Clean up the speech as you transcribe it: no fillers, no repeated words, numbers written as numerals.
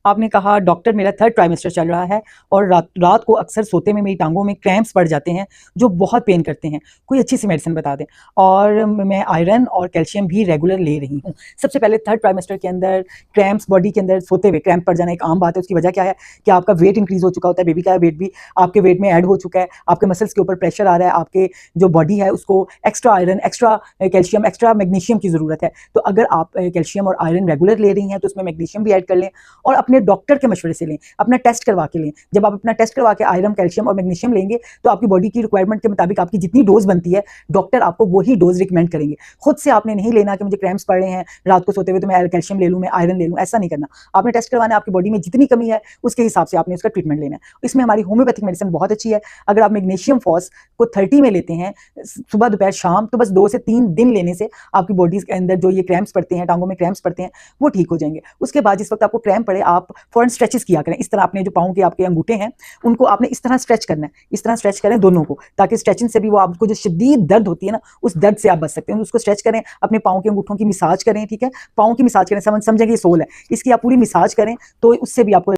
आपने कहा डॉक्टर मेरा थर्ड ट्राइमेस्टर चल रहा है और रात रात को अक्सर सोते में मेरी टांगों में क्रैम्प्स पड़ जाते हैं जो बहुत पेन करते हैं, कोई अच्छी सी मेडिसिन बता दें। और मैं आयरन और कैल्शियम भी रेगुलर ले रही हूँ। सबसे पहले थर्ड ट्राइमेस्टर के अंदर क्रैम्प्स, बॉडी के अंदर सोते हुए क्रैम्प पड़ जाना एक आम बात है। उसकी वजह क्या है कि आपका वेट इंक्रीज हो चुका होता है, बेबी का वेट भी आपके वेट में ऐड हो चुका है, आपके मसल्स के ऊपर प्रेशर आ रहा है, आपके जो बॉडी है उसको extra iron, extra calcium, extra magnesium की ज़रूरत है। तो अगर आप कैल्शियम और आयरन रेगुलर ले रही हैं तो उसमें मैग्नीशियम भी ऐड कर लें और अपने डॉक्टर के मशवरे से लें, अपना टेस्ट करवा के लें। जब आप अपना टेस्ट करवा के आयरन, कैल्शियम और मैग्नीशियम लेंगे तो आपकी बॉडी की रिक्वायरमेंट के मुताबिक आपकी जितनी डोज बनती है डॉक्टर आपको वही डोज रिकमेंड करेंगे। खुद से आपने नहीं लेना कि मुझे क्रैम्प्स पड़ रहे हैं रात को सोते हुए तो मैं कैल्शियम ले लूँ, मैं आयरन ले लूँ, ऐसा नहीं करना। आपने टेस्ट करवाना है, आपकी बॉडी में जितनी कमी है उसके हिसाब से आपने उसका ट्रीटमेंट लेना है। इसमें हमारी होम्योपैथिक मेडिसिन बहुत अच्छी है। अगर आप मैग्नीशियम फॉस को 30 में लेते हैं सुबह दोपहर शाम, तो बस 2 से 3 दिन लेने से आपकी बॉडी के अंदर जो ये क्रैम्प्स पड़ते हैं, टांगों में क्रैम्प्स पड़ते हैं, वो ठीक हो जाएंगे। उसके बाद जिस वक्त आपको क्रैम्प पड़े आप फौरन स्ट्रेचेस किया करें। इस तरह अपने जो पाँव के आपके अंगूठे हैं उनको आपने इस तरह स्ट्रेच करना है, इस तरह स्ट्रेच करें दोनों को, ताकि स्ट्रेचिंग से भी वो आपको जो शदीद दर्द होती है ना उस दर्द से आप बच सकते हैं। उसको स्ट्रेच करें, अपने पाँव के अंगूठों की मिसाज करें, ठीक है, पाँव की मिसाज करें, समझेंगे ये सोल है, इसकी आप पूरी मिसाज करें तो उससे भी आपको